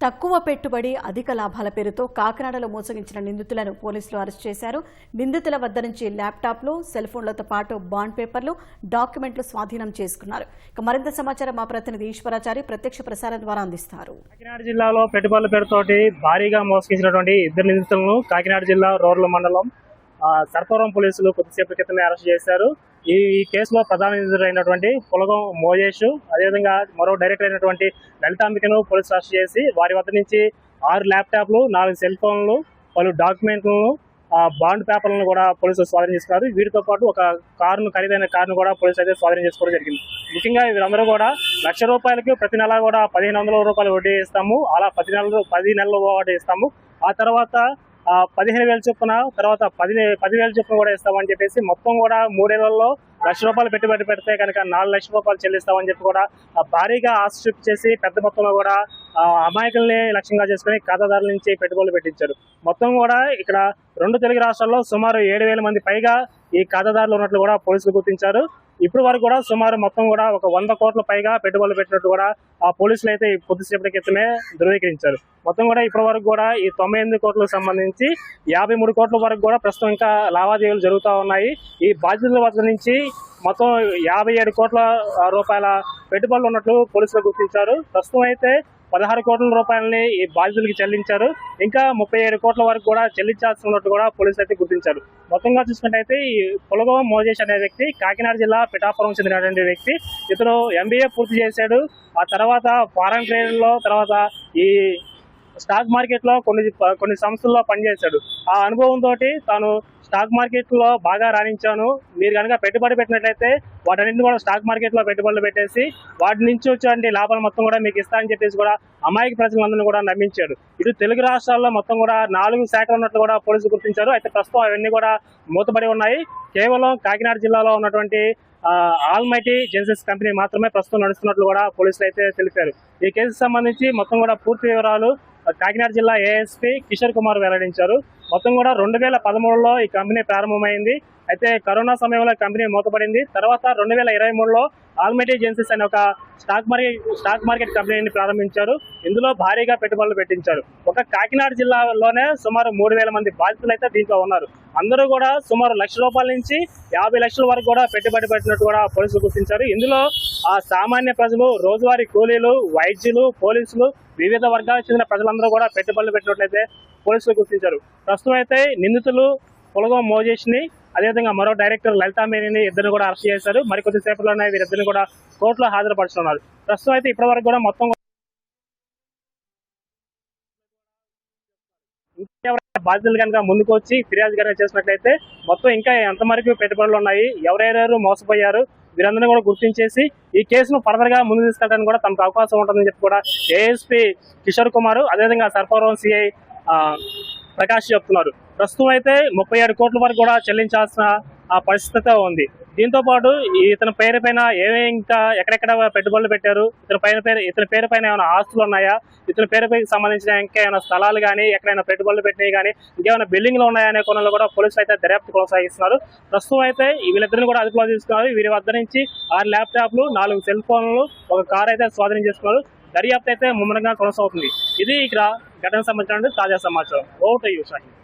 తక్కువ పెట్టుబడి అధిక లాభాల పేరుతో కాకినాడలో మోసగించిన నిందితులను పోలీసులు అరెస్ట్ చేశారు. నిందితుల వద్ద నుంచి ల్యాప్టాప్లు, సెల్ ఫోన్లతో పాటు బాండ్ పేపర్లు, డాక్యుమెంట్లు స్వాధీనం చేసుకున్నారు. మరింత సమాచారం మా ప్రతినిధి ఈశ్వరాచారి ప్రత్యక్ష ప్రసారం ద్వారా అందిస్తారు. కాకినాడ జిల్లాలో పెట్టుబడుల పేరుతోటి భారీగా మోసగించినటువంటి ఇద్దరు నిందితులను కాకినాడ జిల్లా రోర్ల మండలం సర్పవరం పోలీసులు కొద్దిసేపటి క్రితమే అరెస్ట్ చేశారు. ఈ కేసులో ప్రధాన నిందితుడైనటువంటి పులగం మోజేష్, అదేవిధంగా మరో డైరెక్టర్ అయినటువంటి లలితాంబికను పోలీసులు అరెస్ట్ చేసి వారి వద్ద నుంచి 6 ల్యాప్టాప్లు, 4 సెల్ ఫోన్లు, పలు డాక్యుమెంట్లను, బాండ్ పేపర్లను కూడా పోలీసులు స్వాధీనం చేసుకున్నారు. వీటితో పాటు ఒక ఖరీదైన కారును కూడా పోలీసులు అయితే స్వాధీనం చేసుకోవడం జరిగింది. ముఖ్యంగా వీరందరూ కూడా ₹1,00,000 ప్రతి నెల కూడా ₹1,500 వడ్డీ ఇస్తాము, అలా 10 నెలలు వడ్డీ ఇస్తాము, ఆ తర్వాత 15,000 చొప్పున, తర్వాత 10,000 చొప్పున కూడా ఇస్తామని చెప్పేసి మొత్తం కూడా 3 ఏళ్లలో ₹1,00,000 పెట్టుబడి పెడితే కనుక ₹4,00,000 చెల్లిస్తామని చెప్పి కూడా భారీగా ఆశ చేసి పెద్ద మొత్తంలో కూడా అమాయకుల్ని లక్ష్యంగా చేసుకుని ఖాతాదారుల నుంచి పెట్టుబడులు పెట్టించారు. మొత్తం కూడా ఇక్కడ 2 తెలుగు రాష్ట్రాల్లో సుమారు 7,000 మంది పైగా ఈ ఖాతాదారులు ఉన్నట్లు కూడా పోలీసులు గుర్తించారు. ఇప్పుడు వరకు కూడా సుమారు మొత్తం కూడా ఒక 100 కోట్ల పైగా పెట్టుబడులు పెట్టినట్టు కూడా ఆ పోలీసులు అయితే కొద్దిసేపటి క్రితమే ధృవీకరించారు. మొత్తం కూడా ఇప్పటి వరకు కూడా ఈ 98 కోట్లకు సంబంధించి 53 కోట్ల వరకు కూడా ప్రస్తుతం ఇంకా లావాదేవీలు జరుగుతూ ఉన్నాయి. ఈ బాధితుల వద్ద నుంచి మొత్తం 57 కోట్ల రూపాయల పెట్టుబడులు ఉన్నట్లు పోలీసులు గుర్తించారు. ప్రస్తుతం అయితే 16 కోట్ల రూపాయలని ఈ బాధితులకి చెల్లించారు. ఇంకా 37 కోట్ల వరకు కూడా చెల్లించాల్సి ఉన్నట్టు కూడా పోలీసులు అయితే గుర్తించారు. మొత్తంగా చూసుకుంటే ఈ పులగం మోజేష్ అనే వ్యక్తి కాకినాడ జిల్లా పిఠాపురం చెందినటువంటి వ్యక్తి. ఇతను MBA పూర్తి చేశాడు. ఆ తర్వాత ఫారెన్ ట్రేడ్లో, తర్వాత ఈ స్టాక్ మార్కెట్లో కొన్ని సంస్థల్లో పనిచేశాడు. ఆ అనుభవంతో తాను స్టాక్ మార్కెట్లో బాగా రాణించాను, మీరు కనుక పెట్టుబడి పెట్టినట్లయితే వాటన్నింటినీ కూడా స్టాక్ మార్కెట్లో పెట్టుబడులు పెట్టేసి వాటి నుంచి వచ్చే లాభాలు మొత్తం కూడా మీకు ఇస్తా అని చెప్పేసి కూడా అమాయక ప్రజలందరినీ కూడా నమ్మించాడు. ఇటు తెలుగు రాష్ట్రాల్లో మొత్తం కూడా 4 శాఖలు ఉన్నట్లు కూడా పోలీసులు గుర్తించారు. అయితే ప్రస్తుతం అవన్నీ కూడా మూతపడి ఉన్నాయి. కేవలం కాకినాడ జిల్లాలో ఉన్నటువంటి ఆల్మైటీ జెన్సిస్ కంపెనీ మాత్రమే ప్రస్తుతం నడుస్తున్నట్లు కూడా పోలీసులు అయితే తెలిపారు. ఈ కేసుకు సంబంధించి మొత్తం కూడా పూర్తి వివరాలు కాకినాడ జిల్లా ASP కిషోర్ కుమార్ వెల్లడించారు. మొత్తం కూడా 2013లో ఈ కంపెనీ ప్రారంభమైంది. అయితే కరోనా సమయంలో కంపెనీ మూతపడింది. తర్వాత 2023లో ఆల్మైటీ జెన్సిస్ అనే ఒక స్టాక్ మార్కెట్ కంపెనీని ప్రారంభించారు. ఇందులో భారీగా పెట్టుబడులు పెట్టించారు. ఒక కాకినాడ జిల్లాలోనే సుమారు 3,000 మంది బాధితులు అయితే దీంట్లో ఉన్నారు. అందరూ కూడా సుమారు ₹1,00,000 నుంచి 50 లక్షల వరకు కూడా పెట్టుబడి పెట్టినట్టు కూడా పోలీసులు గుర్తించారు. ఇందులో సామాన్య ప్రజలు, రోజువారీ కూలీలు, వైద్యులు, పోలీసులు, వివిధ వర్గాలకు చెందిన ప్రజలందరూ కూడా పెట్టుబడులు పెట్టినట్లయితే పోలీసులు గుర్తించారు. ప్రస్తుతం అయితే నిందితులు పులగం మోజేష్ని, అదేవిధంగా మరో డైరెక్టర్ లలితాంబికని ఇద్దరు కూడా అరెస్ట్ చేశారు. మరికొద్ది సేపట్లోనే వీరిద్దరిని కూడా కోర్టులో హాజరుపరుస్తున్నారు. ప్రస్తుతం అయితే ఇప్పటి వరకు కూడా మొత్తం ఎవరైనా బాధితులు కనుక ముందుకు వచ్చి ఫిర్యాదు కనుక చేసినట్లయితే మొత్తం ఇంకా ఎంతవరకు పెట్టుబడులు ఉన్నాయి, ఎవరెవరు మోసపోయారు, వీరందరినీ కూడా గుర్తించేసి ఈ కేసును ఫర్దర్ గా ముందు తీసుకెళ్ళడానికి కూడా తమకు అవకాశం ఉంటుందని చెప్పి కూడా ASP కిషోర్ కుమార్, అదేవిధంగా సర్పవరం CI ప్రకాష్ చెప్తున్నారు. ప్రస్తుతం అయితే 37 కోట్ల వరకు కూడా చెల్లించాల్సిన పరిస్థితి ఉంది. దీంతో పాటు ఇతని పేరు పైన ఇంకా ఎక్కడెక్కడ పెట్టుబడులు పెట్టారు, ఇతని పేరు పైన ఏమైనా ఆస్తులు ఉన్నాయా, ఇతని పేరుపై సంబంధించిన ఇంకేమైనా స్థలాలు కానీ ఎక్కడైనా పెట్టుబడులు పెట్టినవి కానీ ఇంకేమైనా బిల్డింగ్లు ఉన్నాయా అనే కోణంలో కూడా పోలీసులు అయితే దర్యాప్తు కొనసాగిస్తున్నారు. ప్రస్తుతం అయితే వీళ్ళిద్దరిని కూడా అదుపులో తీసుకున్నారు. వీరి వద్ద నుంచి 6 ల్యాప్టాప్లు, 4 సెల్ ఫోన్లు, ఒక కారు అయితే స్వాధీనం చేసుకున్నారు. దర్యాప్తు అయితే ముమ్మరంగా కొనసాగుతుంది. ఇది ఇక్కడ ఘటన సంబంధించిన తాజా సమాచారం. Over to you Shahid.